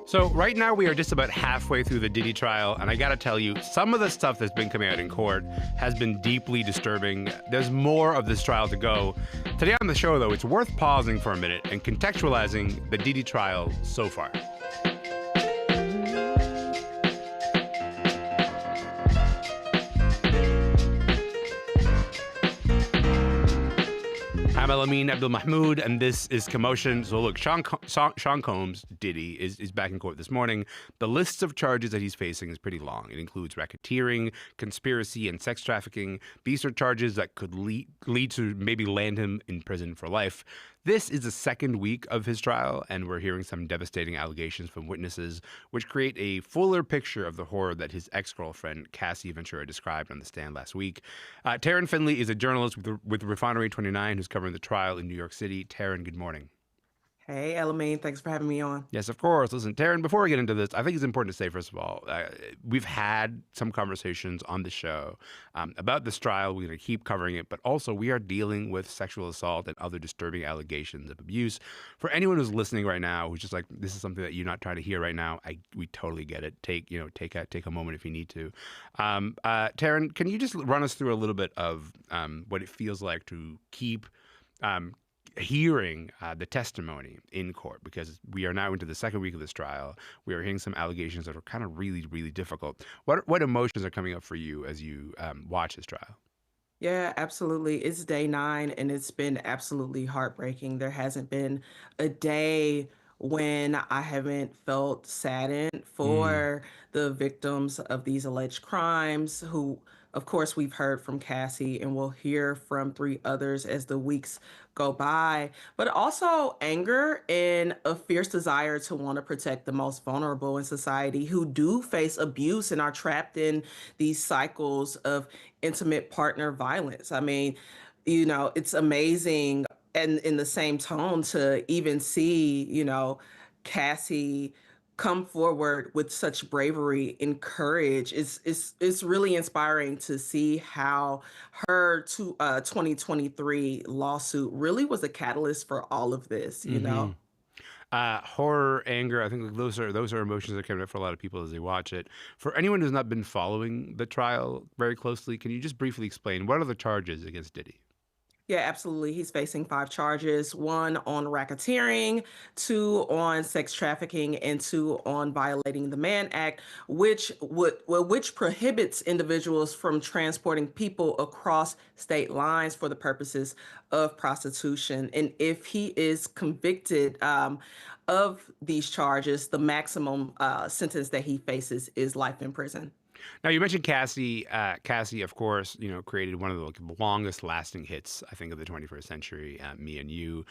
So right now we are just about halfway through the Diddy trial, and I gotta tell you, some of the stuff that's been coming out in court has been deeply disturbing. There's more of this trial to go. Today on the show, though, it's worth pausing for a minute and contextualizing the Diddy trial so far. I'm Elamin Abdelmahmoud, and this is Commotion. So look, Sean Combs, Diddy, is back in court this morning. The list of charges that he's facing is pretty long. It includes racketeering, conspiracy, and sex trafficking. These are charges that could lead to maybe land him in prison for life. This is the second week of his trial, and we're hearing some devastating allegations from witnesses, which create a fuller picture of the horror that his ex-girlfriend, Cassie Ventura, described on the stand last week. Taryn Finley is a journalist with Refinery 29 who's covering the trial in New York City. Taryn, good morning. Hey, Elamin, thanks for having me on. Yes, of course. Listen, Taryn, before we get into this, I think it's important to say, first of all, we've had some conversations on the show about this trial. We're going to keep covering it, but also we are dealing with sexual assault and other disturbing allegations of abuse. For anyone who's listening right now, who's just like, this is something that you're not trying to hear right now, we totally get it. Take a moment if you need to. Taryn, can you just run us through a little bit of what it feels like to keep hearing the testimony in court, because we are now into the second week of this trial. We are hearing some allegations that are kind of really, really difficult. What emotions are coming up for you as you watch this trial? Yeah, absolutely. It's day 9 and it's been absolutely heartbreaking. There hasn't been a day when I haven't felt saddened Mm. for the victims of these alleged crimes, who, of course, we've heard from Cassie and we'll hear from 3 others as the weeks go by, but also anger and a fierce desire to want to protect the most vulnerable in society who do face abuse and are trapped in these cycles of intimate partner violence. I mean, it's amazing and in the same tone to even see, Cassie come forward with such bravery and courage. It's really inspiring to see how her 2023 lawsuit really was a catalyst for all of this, you Hmm. know? Horror, anger, I think like those are emotions that come up for a lot of people as they watch it. For anyone who's not been following the trial very closely, can you just briefly explain what are the charges against Diddy? Yeah, absolutely. He's facing 5 charges, one on racketeering, two on sex trafficking, and two on violating the Mann Act, which prohibits individuals from transporting people across state lines for the purposes of prostitution. And if he is convicted of these charges, the maximum sentence that he faces is life in prison. Now you mentioned Cassie. Cassie, of course, created one of the longest-lasting hits I think of the 21st century. Me and You.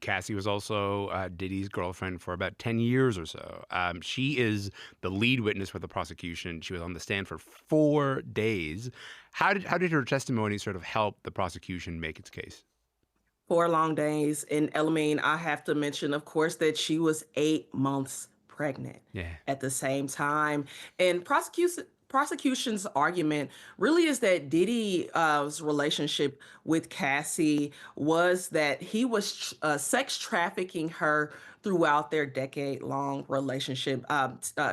Cassie was also Diddy's girlfriend for about 10 years or so. She is the lead witness for the prosecution. She was on the stand for 4 days. How did her testimony sort of help the prosecution make its case? 4 long days. And Elamine, I have to mention, of course, that she was 8 months pregnant Yeah. at the same time. And prosecution's argument really is that Diddy's relationship with Cassie was that he was sex trafficking her throughout their decade-long relationship.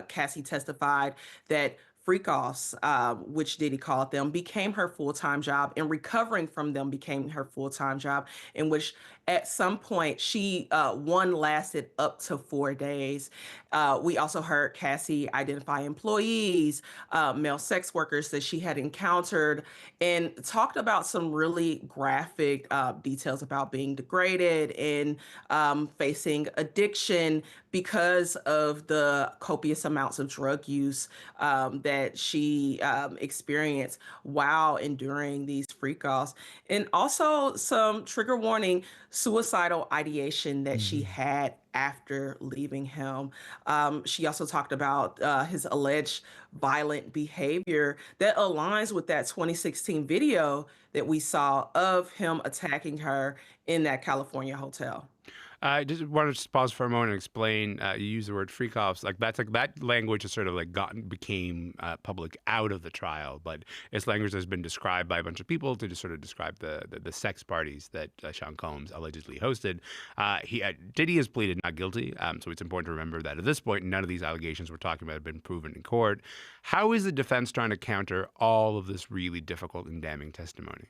Cassie testified that freak offs, which Diddy called them, became her full time job, and recovering from them became her full time job, in which at some point one lasted up to 4 days. We also heard Cassie identify employees, male sex workers that she had encountered, and talked about some really graphic details about being degraded and facing addiction because of the copious amounts of drug use that she experienced while enduring these freak offs. And also some trigger warning suicidal ideation that she Mhm. had after leaving him. She also talked about his alleged violent behavior that aligns with that 2016 video that we saw of him attacking her in that California hotel. I just wanted to just pause for a moment and explain. You use the word freak offs, like that's like that language has sort of like became public out of the trial, but it's language that's been described by a bunch of people to just sort of describe the sex parties that Sean Combs allegedly hosted. Diddy has pleaded not guilty, so it's important to remember that at this point, none of these allegations we're talking about have been proven in court. How is the defense trying to counter all of this really difficult and damning testimony?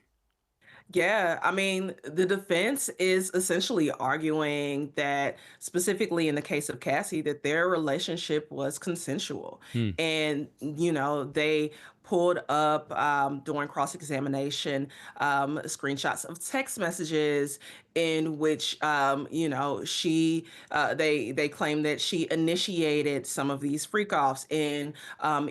Yeah, I mean, the defense is essentially arguing that, specifically in the case of Cassie, that their relationship was consensual. Hmm. And, they pulled up during cross examination screenshots of text messages in which, they claim that she initiated some of these freak offs and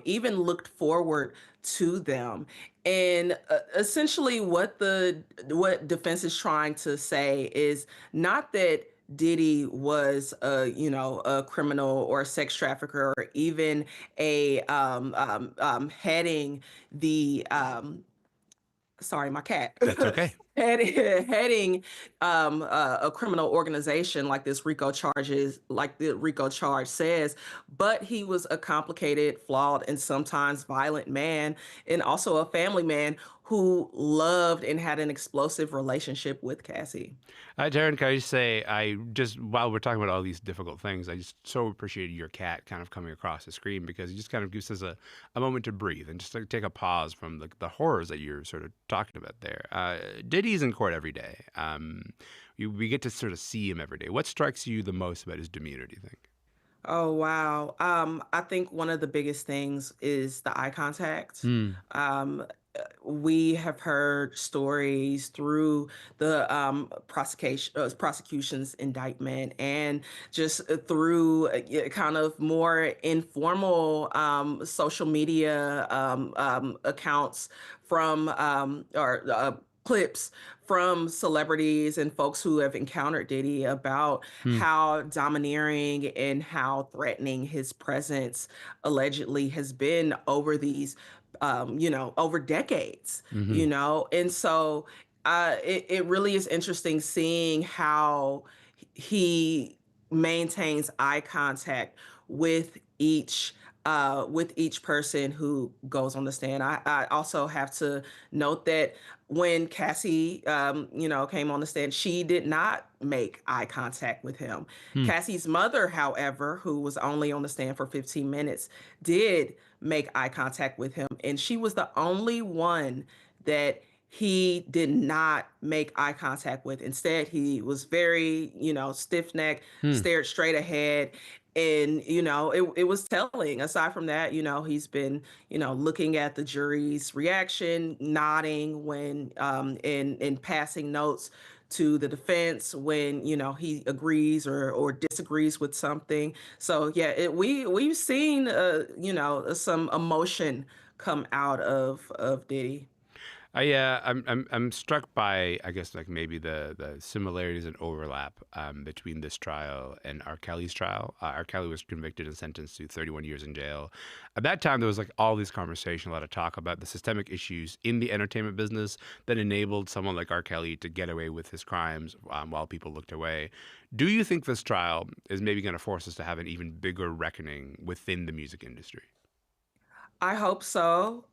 even looked forward to them. And essentially, what defense is trying to say is not that Diddy was a criminal or a sex trafficker or even a heading the sorry, my cat. That's okay. Heading a criminal organization like the RICO charge says, but he was a complicated, flawed, and sometimes violent man, and also a family man who loved and had an explosive relationship with Cassie. Taryn, can I just say, while we're talking about all these difficult things, I just so appreciated your cat kind of coming across the screen because it just kind of gives us a moment to breathe and just like take a pause from the horrors that you're sort of talking about there. Diddy's in court every day. We get to sort of see him every day. What strikes you the most about his demeanor, do you think? Oh wow. I think one of the biggest things is the eye contact. Hmm. We have heard stories through the prosecution's indictment and just through kind of more informal social media accounts from or clips from celebrities and folks who have encountered Diddy about Hmm. how domineering and how threatening his presence allegedly has been over these over decades, Mm-hmm. and so it really is interesting seeing how he maintains eye contact with each person who goes on the stand. I also have to note that when Cassie, came on the stand, she did not make eye contact with him. Hmm. Cassie's mother, however, who was only on the stand for 15 minutes, did make eye contact with him. And she was the only one that he did not make eye contact with. Instead, he was very, stiff necked, Hmm. stared straight ahead. And, it was telling. Aside from that, he's been, looking at the jury's reaction, nodding when in passing notes to the defense when he agrees or disagrees with something. So yeah, we've seen some emotion come out of Diddy. I'm struck by, I guess, like maybe the similarities and overlap between this trial and R. Kelly's trial. R. Kelly was convicted and sentenced to 31 years in jail. At that time, there was like all this conversation, a lot of talk about the systemic issues in the entertainment business that enabled someone like R. Kelly to get away with his crimes while people looked away. Do you think this trial is maybe going to force us to have an even bigger reckoning within the music industry? I hope so.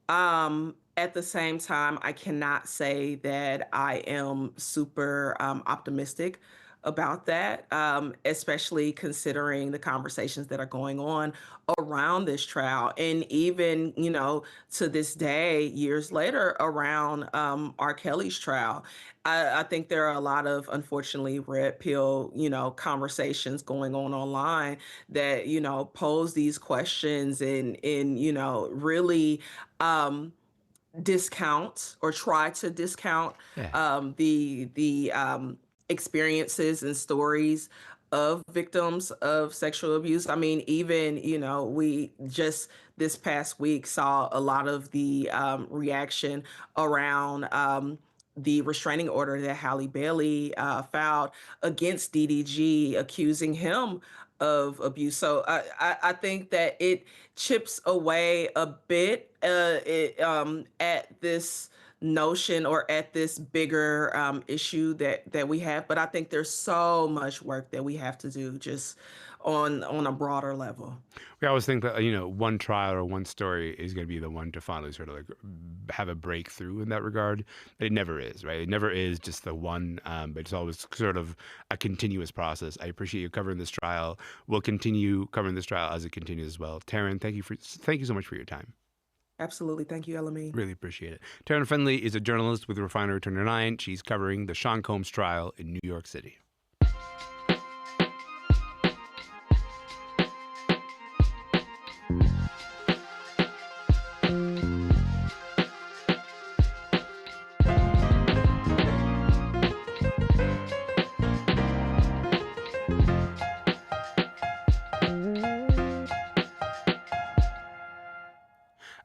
At the same time, I cannot say that I am super optimistic about that, especially considering the conversations that are going on around this trial. And even, to this day, years later, around R. Kelly's trial. I think there are a lot of, unfortunately, red pill, conversations going on online that, pose these questions and really um, discount or try to discount Yeah. the experiences and stories of victims of sexual abuse. I mean, even we just this past week saw a lot of the reaction around. The restraining order that Halle Bailey filed against DDG, accusing him of abuse. So I think that it chips away a bit at this notion or at this bigger issue that we have. But I think there's so much work that we have to do just on a broader level. We always think that, one trial or one story is going to be the one to finally sort of like have a breakthrough in that regard. But it never is, right? It never is just the one, but it's always sort of a continuous process. I appreciate you covering this trial. We'll continue covering this trial as it continues as well. Taryn, thank you so much for your time. Absolutely. Thank you, Elamin. Really appreciate it. Taryn Finley is a journalist with Refinery 29. She's covering the Sean Combs trial in New York City.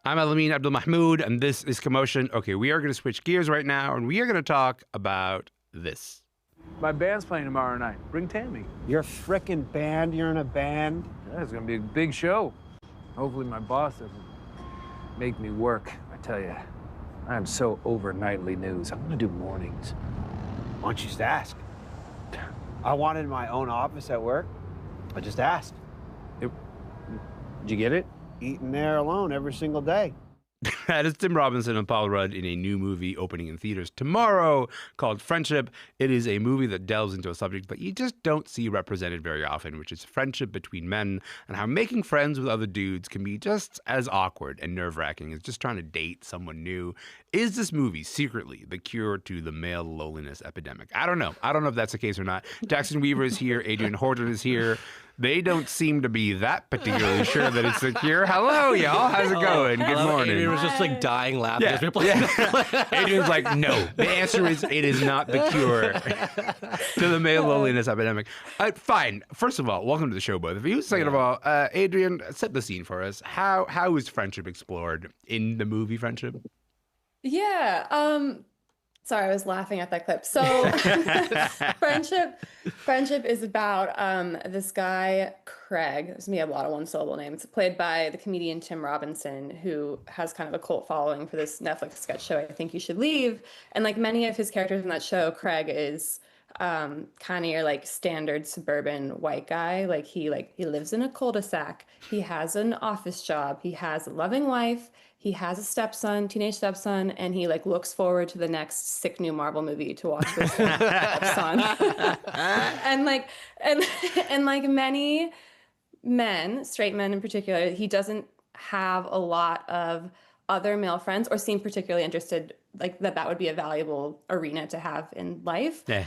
I'm Elamin Abdelmahmoud, and this is Commotion. Okay, we are going to switch gears right now, and we are going to talk about this. My band's playing tomorrow night. Bring Tammy. Your frickin' band? You're in a band? Yeah, it's gonna be a big show. Hopefully my boss doesn't make me work. I tell you, I'm so over nightly news. I'm gonna do mornings. Why don't you just ask? I wanted my own office at work. I just asked. Did you get it? Eating there alone every single day. That is Tim Robinson and Paul Rudd in a new movie opening in theaters tomorrow called Friendship. It is a movie that delves into a subject that you just don't see represented very often, which is friendship between men and how making friends with other dudes can be just as awkward and nerve-wracking as just trying to date someone new. Is this movie secretly the cure to the male loneliness epidemic? I don't know. I don't know if that's the case or not. Jackson Weaver is here. Adrian Horton is here. They don't seem to be that particularly sure that it's the cure. Hello, y'all. How's it going? Good morning. Adrian was just like dying laughing as we were playing. Adrian's like, no. The answer is it is not the cure to the male loneliness epidemic. Fine. First of all, welcome to the show, both of you. Second of all, Adrian, set the scene for us. How is friendship explored in the movie Friendship? Yeah. Sorry, I was laughing at that clip. So friendship is about this guy, Craig. There's gonna be a lot of one-syllable names. Played by the comedian Tim Robinson, who has kind of a cult following for this Netflix sketch show, I Think You Should Leave. And like many of his characters in that show, Craig is kind of your like standard suburban white guy. Like he lives in a cul-de-sac. He has an office job. He has a loving wife. He has a teenage stepson, and he like looks forward to the next sick new Marvel movie to watch with his stepson. and like many men, straight men in particular, he doesn't have a lot of other male friends or seem particularly interested, like that would be a valuable arena to have in life. Yeah.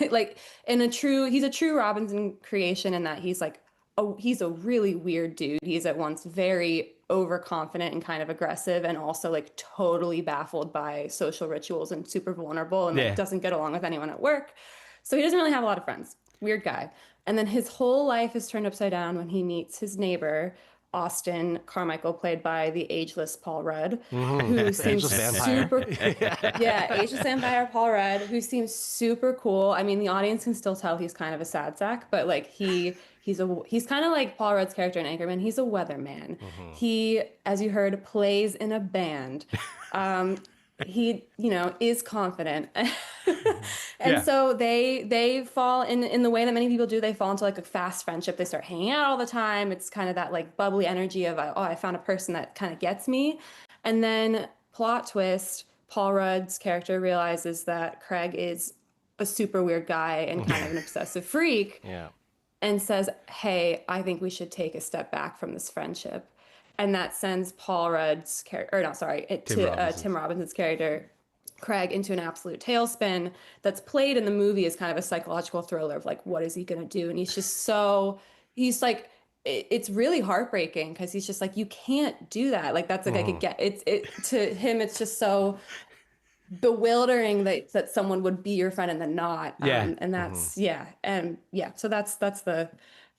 Like he's a true Robinson creation in that he's a really weird dude. He's at once very overconfident and kind of aggressive, and also like totally baffled by social rituals and super vulnerable, and like doesn't get along with anyone at work. So he doesn't really have a lot of friends. Weird guy. And then his whole life is turned upside down when he meets his neighbor, Austin Carmichael, played by the ageless Paul Rudd, who seems super ageless vampire Paul Rudd, who seems super cool. I mean, the audience can still tell he's kind of a sad sack, but like he's kind of like Paul Rudd's character in Anchorman. He's a weatherman. He, as you heard, plays in a band. He, is confident. So they fall in the way that many people do. They fall into like a fast friendship. They start hanging out all the time. It's kind of that like bubbly energy of, I found a person that kind of gets me. And then plot twist, Paul Rudd's character realizes that Craig is a super weird guy and kind of an obsessive freak. Yeah. And says, hey, I think we should take a step back from this friendship. And that sends Paul Rudd's Tim Robinson's character, Craig, into an absolute tailspin that's played in the movie as kind of a psychological thriller of like, what is he going to do? And he's like, it's really heartbreaking because he's just like, you can't do that. Like, that's like, I could get to him. It's just so bewildering that someone would be your friend and then not. And that's, so that's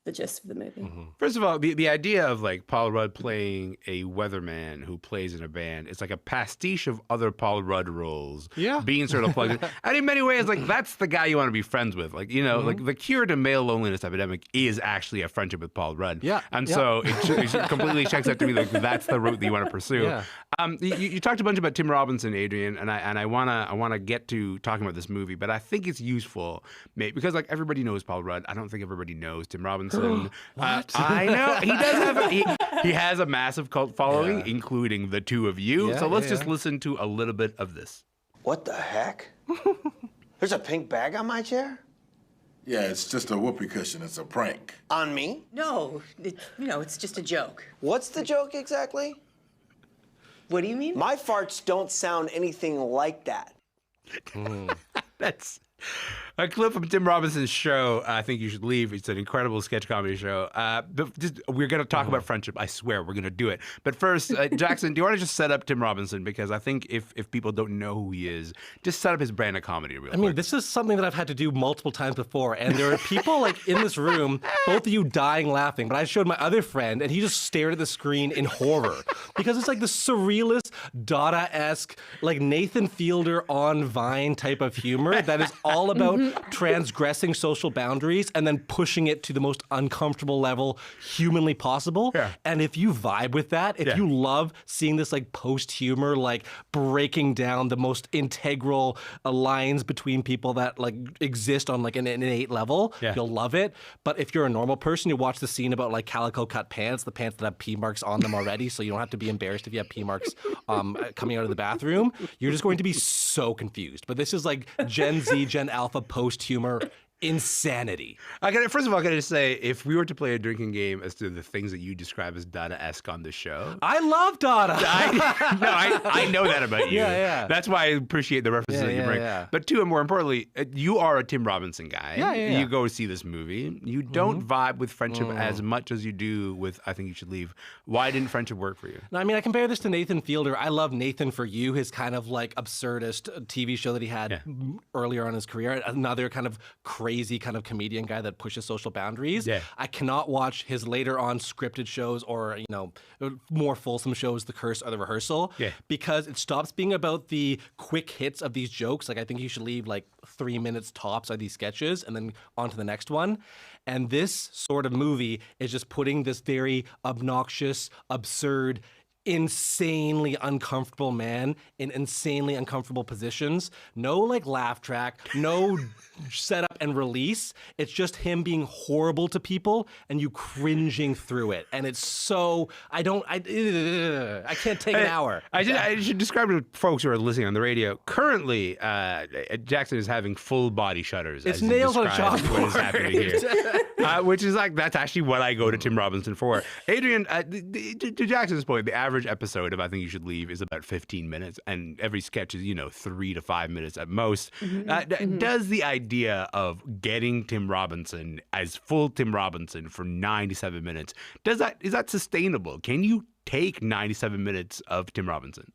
the gist of the movie. First of all, the idea of like Paul Rudd playing a weatherman who plays in a band, it's like a pastiche of other Paul Rudd roles. Yeah. Being sort of plugged in. And in many ways, like that's the guy you want to be friends with. Like, you know, like the cure to male loneliness epidemic is actually a friendship with Paul Rudd. Yeah. And so it completely checks out to me like that's the route that you want to pursue. Yeah. You talked a bunch about Tim Robinson, Adrian, and I wanna get to talking about this movie, but I think it's useful, because like everybody knows Paul Rudd. I don't think everybody knows Tim Robinson. What? I know he does have he has a massive cult following, including the two of you. Yeah, So let's just listen to a little bit of this. What the heck? There's a pink bag on my chair? Yeah, it's just a whoopee cushion. It's a prank. On me? No, it's just a joke. What's the joke exactly? What do you mean? My farts don't sound anything like that. That's a clip from Tim Robinson's show. I think you should leave. It's an incredible sketch comedy show. We're going to talk about friendship. I swear we're going to do it. But first, Jackson, do you want to just set up Tim Robinson? Because I think if people don't know who he is, just set up his brand of comedy real quick. I mean, this is something that I've had to do multiple times before, and there are people like in this room, both of you dying laughing, but I showed my other friend, and he just stared at the screen in horror, because it's like the surrealist, Dada-esque, like Nathan Fielder on Vine type of humor that is all about transgressing social boundaries and then pushing it to the most uncomfortable level humanly possible. Yeah. And if you vibe with that, if you love seeing this like post-humor, like breaking down the most integral lines between people that like exist on like an innate level, you'll love it. But if you're a normal person, you watch the scene about like calico cut pants, the pants that have pee marks on them already, so you don't have to be embarrassed if you have pee marks coming out of the bathroom, you're just going to be so confused. But this is like Gen Z, Gen Alpha post-humor insanity. First of all, I gotta say, if we were to play a drinking game as to the things that you describe as Dada-esque on the show, I love Dada. I know that about you. Yeah. That's why I appreciate the references that you bring. Yeah. But two, and more importantly, you are a Tim Robinson guy. Yeah. You go see this movie. You don't vibe with friendship as much as you do with I Think You Should Leave. Why didn't friendship work for you? No, I mean, I compare this to Nathan Fielder. I love Nathan For You, his kind of like absurdist TV show that he had earlier on in his career. Another kind of crazy kind of comedian guy that pushes social boundaries. Yeah. I cannot watch his later on scripted shows or, more fulsome shows, The Curse or The Rehearsal, because it stops being about the quick hits of these jokes. Like, I think you should leave like 3 minutes tops are these sketches and then on to the next one. And this sort of movie is just putting this very obnoxious, absurd, insanely uncomfortable man in insanely uncomfortable positions. No like laugh track, no setup and release. It's just him being horrible to people and you cringing through it. And it's so I can't take an hour. I should describe to folks who are listening on the radio. Currently, Jackson is having full body shudders. It's as he nails on a describes chalkboard. what is happening here. Which is like, that's actually what I go to Tim Robinson for. Adrian, to Jackson's point, the average episode of I Think You Should Leave is about 15 minutes, and every sketch is, 3 to 5 minutes at most. Does the idea of getting Tim Robinson as full Tim Robinson for 97 minutes, is that sustainable? Can you take 97 minutes of Tim Robinson?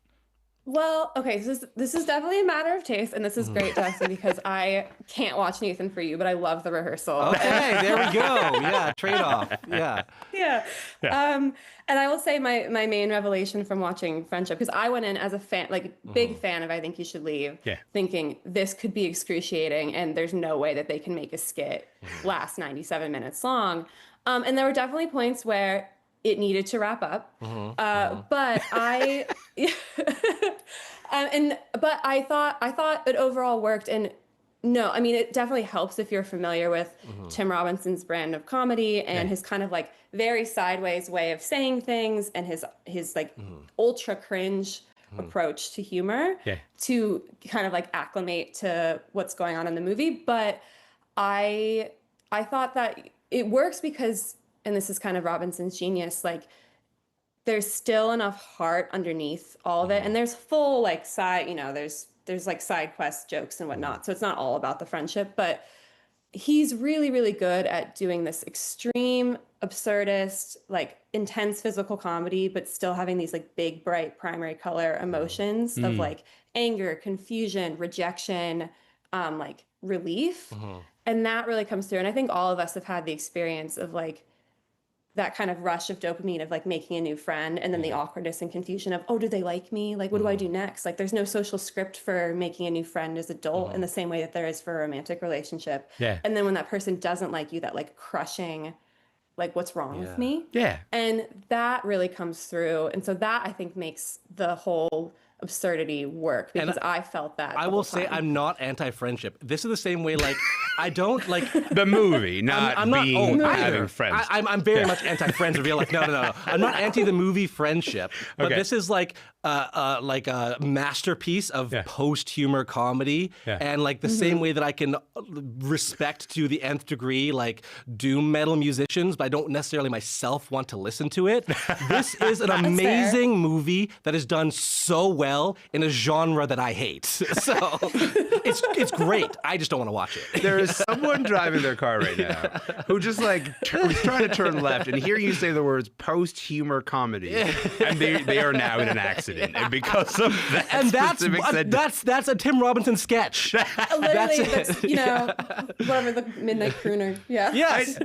Well, okay, so this is definitely a matter of taste, and this is great, Jackson, because I can't watch Nathan For You, but I love The Rehearsal. Okay, there we go. Yeah, trade-off. Yeah. And I will say my main revelation from watching Friendship, because I went in as a fan, like big fan of I Think You Should Leave, thinking this could be excruciating, and there's no way that they can make a skit last 97 minutes long. And there were definitely points where it needed to wrap up, but I, but I thought it overall worked. And no, I mean, it definitely helps if you're familiar with Tim Robinson's brand of comedy and his kind of like very sideways way of saying things and his like ultra cringe approach to humor to kind of like acclimate to what's going on in the movie. But I thought that it works because, and this is kind of Robinson's genius, like there's still enough heart underneath all of it. And there's full like side, there's like side quest jokes and whatnot. So it's not all about the friendship, but he's really, really good at doing this extreme, absurdist, like intense physical comedy, but still having these like big, bright primary color emotions of like anger, confusion, rejection, like relief. And that really comes through. And I think all of us have had the experience of like that kind of rush of dopamine of like making a new friend and then the awkwardness and confusion of, oh, do they like me? Like, what do I do next? Like, there's no social script for making a new friend as adult in the same way that there is for a romantic relationship. Yeah. And then when that person doesn't like you, that like crushing, like, what's wrong with me? Yeah. And that really comes through. And so that I think makes the whole absurdity work because I felt that. I will say I'm not anti-friendship. This is the same way, like, I don't like the movie, not I'm not, having friends. I'm very much anti-friends. Reveal like no. I'm not anti the movie Friendship, but this is like a masterpiece of post-humor comedy, and like the same way that I can respect to the nth degree like doom metal musicians, but I don't necessarily myself want to listen to it. This is an amazing movie that is done so well in a genre that I hate. So it's great. I just don't want to watch it. There is someone driving their car right now who just like who's trying to turn left and hear you say the words post-humor comedy, and they are now in an accident, and because of that, and that's a Tim Robinson sketch. Literally, that's you know, whatever the midnight crooner. Yeah. Yes.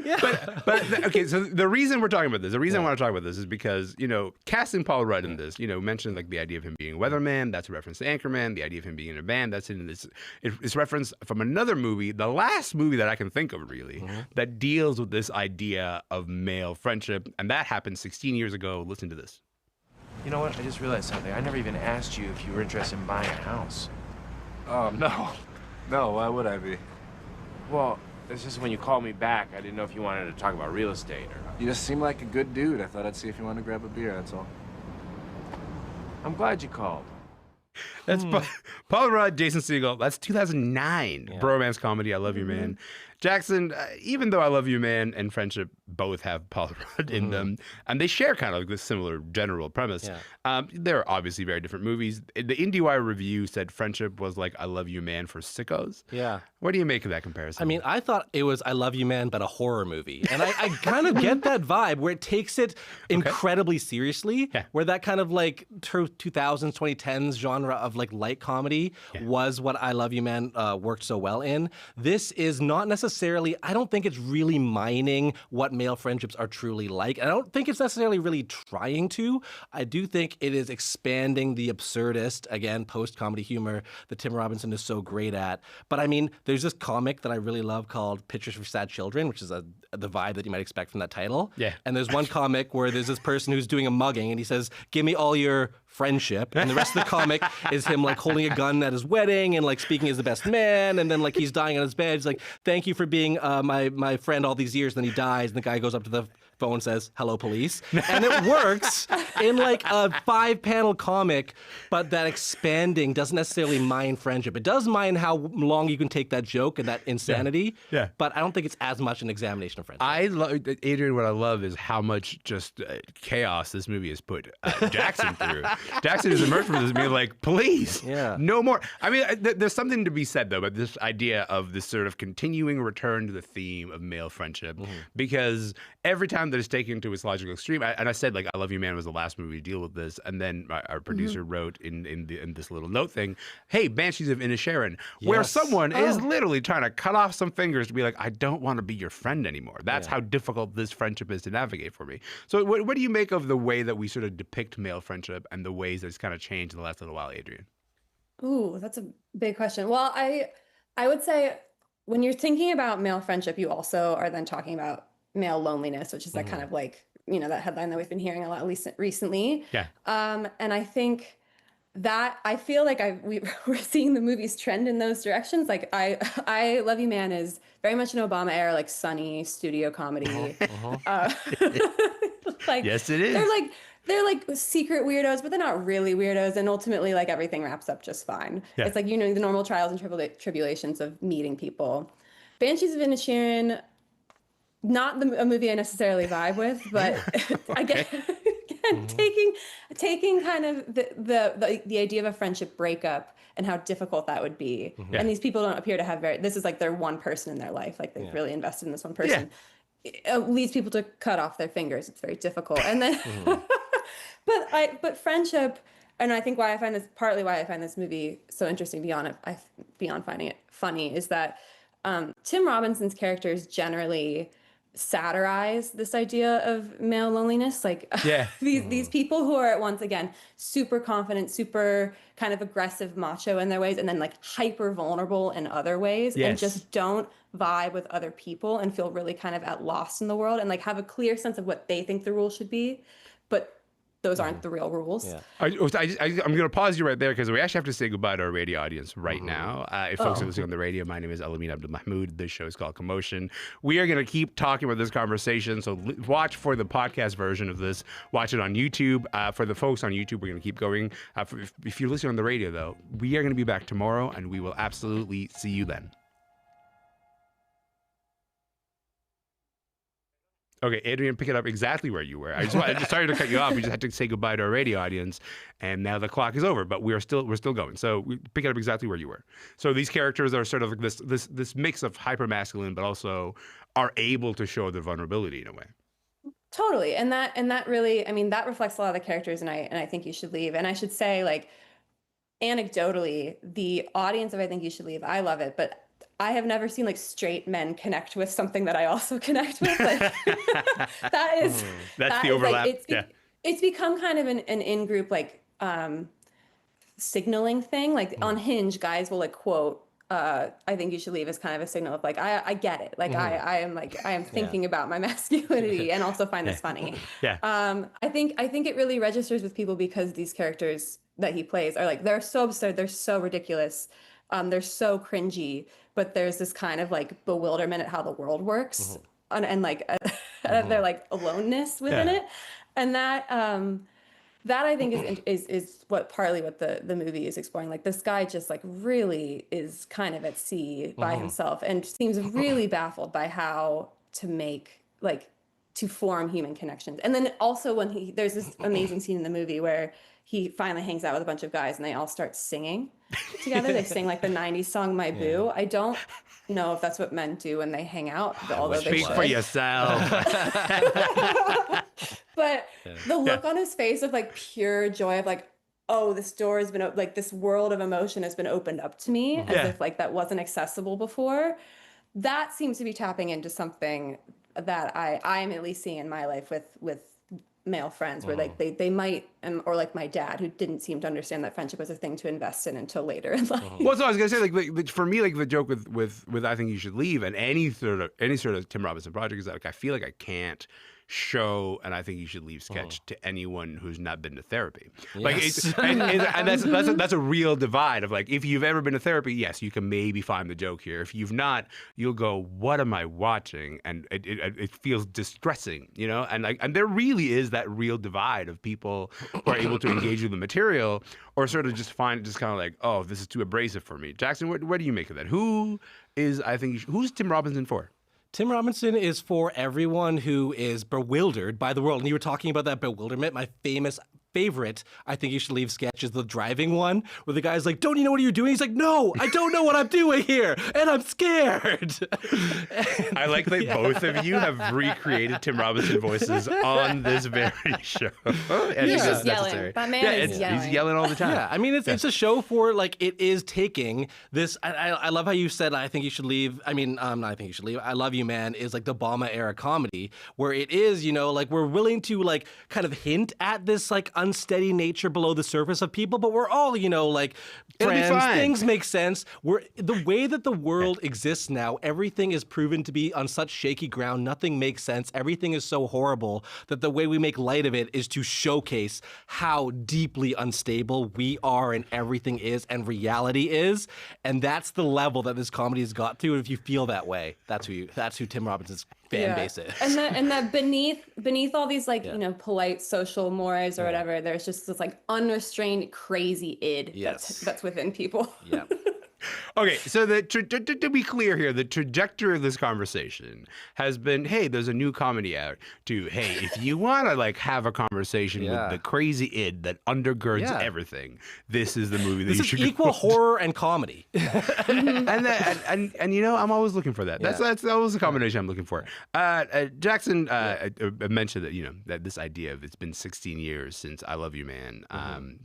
But okay, so the reason we're talking about this, the reason I want to talk about this is because, you know, casting Paul Rudd in this, you know, mentioned like the idea of him being a weatherman, that's a reference to Anchorman, the idea of him being in a band, that's in this, it's referenced from another movie, the last movie that I can think of really, that deals with this idea of male friendship, and that happened 16 years ago. Listen to this. You know what? I just realized something. I never even asked you if you were interested in buying a house. Oh, no. No, why would I be? Well, it's just when you called me back, I didn't know if you wanted to talk about real estate or... You just seem like a good dude. I thought I'd see if you wanted to grab a beer, that's all. I'm glad you called. That's Paul Rudd, Jason Segel. That's 2009 bromance comedy. I Love You, Man. Jackson, even though I Love You, Man and Friendship both have Paul Rudd in them, and they share kind of like this similar general premise, they're obviously very different movies. The IndieWire review said Friendship was like I Love You, Man for sickos. Yeah. What do you make of that comparison? I mean, I thought it was I Love You, Man, but a horror movie. And I kind of get that vibe where it takes it incredibly seriously, where that kind of like 2000s, 2010s genre of like light comedy was what I Love You, Man worked so well in. This is not necessarily, I don't think it's really mining what male friendships are truly like. And I don't think it's necessarily really trying to. I do think it is expanding the absurdist, again, post-comedy humor that Tim Robinson is so great at. But I mean, there's this comic that I really love called Pictures for Sad Children, which is the vibe that you might expect from that title. Yeah. And there's one comic where there's this person who's doing a mugging and he says, give me all your friendship. And the rest of the comic is him like holding a gun at his wedding and like speaking as the best man. And then like he's dying on his bed. He's like, thank you for being my friend all these years. Then he dies and the guy goes up to the phone and says, hello, police. And it works in like a 5-panel comic, but that expanding doesn't necessarily mine friendship. It does mine how long you can take that joke and that insanity. Yeah. But I don't think it's as much an examination of friendship. Adrian, what I love is how much just chaos this movie has put Jackson through. Jackson is emerged from this being like, please, no more. I mean, there's something to be said, though, about this idea of this sort of continuing return to the theme of male friendship, because every time that it's taken to its logical extreme, and I said, like, I Love You, Man was the last movie to deal with this, and then our producer wrote in this little note thing, hey, Banshees of Inisherin, where someone is literally trying to cut off some fingers to be like, I don't want to be your friend anymore. That's how difficult this friendship is to navigate for me. So what do you make of the way that we sort of depict male friendship and the ways that it's kind of changed in the last little while, Adrian? Ooh, that's a big question. Well, I would say when you're thinking about male friendship, you also are then talking about male loneliness, which is that kind of like, you know, that headline that we've been hearing a lot recently. Yeah. And I think that I feel like we're seeing the movies trend in those directions. Like I Love You, Man is very much an Obama era, like sunny studio comedy. Like, yes, it is. They're like secret weirdos, but they're not really weirdos. And ultimately, like everything wraps up just fine. Yeah. It's like, you know, the normal trials and tribulations of meeting people. Banshees of Inisherin, not a movie I necessarily vibe with, but again, taking kind of the idea of a friendship breakup and how difficult that would be. And these people don't appear to have this is like their one person in their life. Like they've really invested in this one person. It leads people to cut off their fingers. It's very difficult. And then, but friendship, and I think partly why I find this movie so interesting beyond finding it funny, is that Tim Robinson's characters generally satirize this idea of male loneliness. Like these people who are once again super confident, super kind of aggressive, macho in their ways, and then like hyper vulnerable in other ways, and just don't vibe with other people and feel really kind of at lost in the world and like have a clear sense of what they think the rules should be, but those aren't the real rules. Yeah. I'm going to pause you right there because we actually have to say goodbye to our radio audience right now. If folks are listening on the radio, my name is Elamin Abdelmahmoud. This show is called Commotion. We are going to keep talking about this conversation, so watch for the podcast version of this. Watch it on YouTube. For the folks on YouTube, we're going to keep going. If you're listening on the radio, though, we are going to be back tomorrow, and we will absolutely see you then. Okay, Adrian, pick it up exactly where you were. I just sorry to cut you off. We just had to say goodbye to our radio audience, and now the clock is over. But we're still going. So we pick it up exactly where you were. So these characters are sort of like this mix of hyper masculine, but also are able to show their vulnerability in a way. Totally, and that really, I mean, that reflects a lot of the characters, and I think You Should Leave. And I should say, like, anecdotally, the audience of I Think You Should Leave, I love it, but I have never seen like straight men connect with something that I also connect with. Like, that's the overlap. Like, it's become kind of an in-group like signaling thing. Like on Hinge, guys will like quote I Think You Should Leave as kind of a signal of like I get it. Like I am thinking about my masculinity and also find this funny. I think it really registers with people because these characters that he plays are like they're so absurd, they're so ridiculous. They're so cringy, but there's this kind of like bewilderment at how the world works and like their like aloneness within it. And that I think is what partly what the movie is exploring. Like this guy just like really is kind of at sea by himself and seems really baffled by how to make like to form human connections. And then also when there's this amazing scene in the movie where he finally hangs out with a bunch of guys and they all start singing together. They sing like the 90s song My Boo. I don't know if that's what men do when they hang out, although they Speak for yourself. But the look on his face of like pure joy of like, oh, this door has been like this world of emotion has been opened up to me as if like that wasn't accessible before. That seems to be tapping into something that I'm at least seeing in my life with male friends where like they might or like my dad who didn't seem to understand that friendship was a thing to invest in until later in life. Well, so I was gonna say like for me like the joke with I Think You Should Leave and any sort of Tim Robinson project is that like I feel like I can't show and I Think You Should Leave sketch to anyone who's not been to therapy. Like and that's a real divide of like if you've ever been to therapy, yes, you can maybe find the joke here. If you've not, you'll go, what am I watching? And it feels distressing, you know? And there really is that real divide of people who are able to engage with the material or sort of just find it just kind of like, oh, this is too abrasive for me. Jackson, what do you make of that? Who's Tim Robinson for? Tim Robinson is for everyone who is bewildered by the world. And you were talking about that bewilderment. My favorite I Think You Should Leave sketch is the driving one where the guy's like, don't you know what you're doing? He's like, no, I don't know what I'm doing here and I'm scared. I like that both of you have recreated Tim Robinson voices on this very show. And he's just yelling. That man is yelling. He's yelling all the time. Yeah, I mean, it's a show for like, it is taking this, I love how you said, I Think You Should Leave. I mean, not I Think You Should Leave. I Love You Man is like the Obama era comedy where it is, you know, like we're willing to like kind of hint at this like unsteady nature below the surface of people, but we're all, you know, like friends. Things make sense. The way that the world exists now, everything is proven to be on such shaky ground. Nothing makes sense. Everything is so horrible that the way we make light of it is to showcase how deeply unstable we are and everything is and reality is. And that's the level that this comedy has got to. And if you feel that way, that's who Tim Robinson's fan base is. And that beneath all these like, you know, polite social mores or whatever, there's just this like unrestrained crazy id that's within people. Yeah. Okay, so to be clear here, the trajectory of this conversation has been, hey, there's a new comedy out, to, hey, if you want to like have a conversation with the crazy id that undergirds everything, this is the movie that you should go equal horror and comedy. and you know, I'm always looking for that. That's always the combination I'm looking for. Jackson mentioned that, you know, that this idea of it's been 16 years since I Love You Man.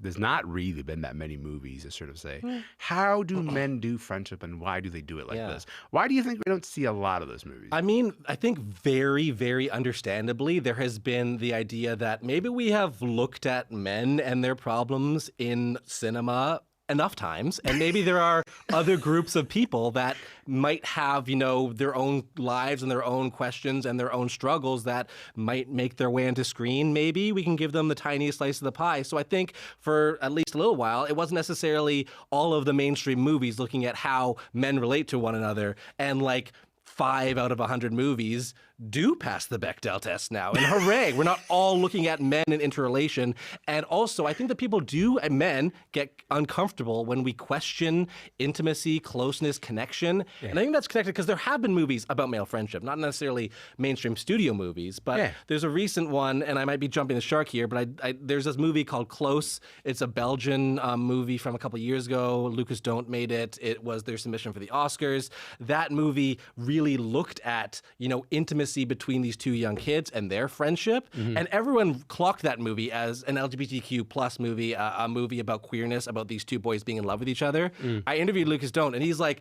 There's not really been that many movies that sort of say, how do men men do friendship and why do they do it like this? Why do you think we don't see a lot of those movies? I mean, I think very, very understandably, there has been the idea that maybe we have looked at men and their problems in cinema enough times, and maybe there are other groups of people that might have, you know, their own lives and their own questions and their own struggles that might make their way into screen. Maybe we can give them the tiniest slice of the pie. So I think for at least a little while, it wasn't necessarily all of the mainstream movies looking at how men relate to one another, and like 5 out of 100 movies do pass the Bechdel test now. And hooray, we're not all looking at men in interrelation. And also, I think that people do, and men, get uncomfortable when we question intimacy, closeness, connection. And I think that's connected because there have been movies about male friendship, not necessarily mainstream studio movies, but there's a recent one, and I might be jumping the shark here, but there's this movie called Close. It's a Belgian movie from a couple of years ago. Lucas Don't made it. It was their submission for the Oscars. That movie really looked at, you know, intimacy between these two young kids and their friendship. And everyone clocked that movie as an LGBTQ plus movie, a movie about queerness, about these two boys being in love with each other. I interviewed Lucas Don't, and he's like,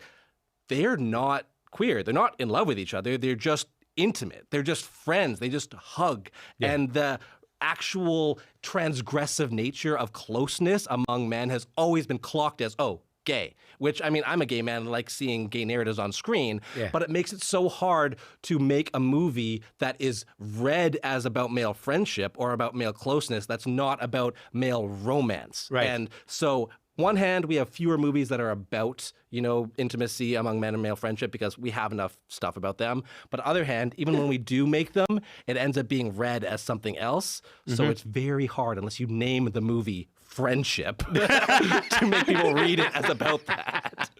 they're not queer. They're not in love with each other. They're just intimate. They're just friends. They just hug. And the actual transgressive nature of closeness among men has always been clocked as, oh, gay, which, I mean, I'm a gay man, like seeing gay narratives on screen, but it makes it so hard to make a movie that is read as about male friendship or about male closeness that's not about male romance. And so, one hand, we have fewer movies that are about, you know, intimacy among men and male friendship because we have enough stuff about them. But other hand, even when we do make them, it ends up being read as something else. So it's very hard, unless you name the movie Friendship, to make people read it as about that.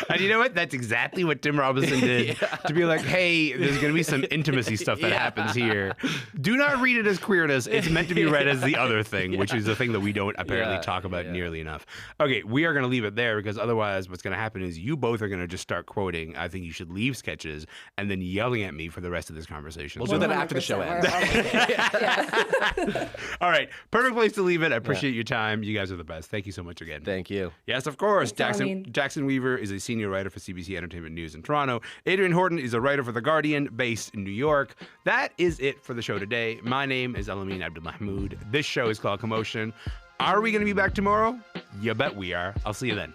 And you know what? That's exactly what Tim Robinson did. To be like, hey, there's going to be some intimacy stuff that happens here. Do not read it as queerness. It's meant to be read as the other thing, which is the thing that we don't apparently talk about nearly enough. Okay, we are going to leave it there because otherwise what's going to happen is you both are going to just start quoting, I think you should leave sketches, and then yelling at me for the rest of this conversation. We'll do that after the show ends. All right, perfect place to leave it. I appreciate your time. You guys are the best. Thank you so much again. Thank you. Yes, of course. Thanks, Jackson Weaver is a senior writer for CBC Entertainment News in Toronto. Adrian Horton is a writer for The Guardian based in New York. That is it for the show today. My name is Elamin Abdelmahmoud. This show is called Commotion. Are we going to be back tomorrow? You bet we are. I'll see you then.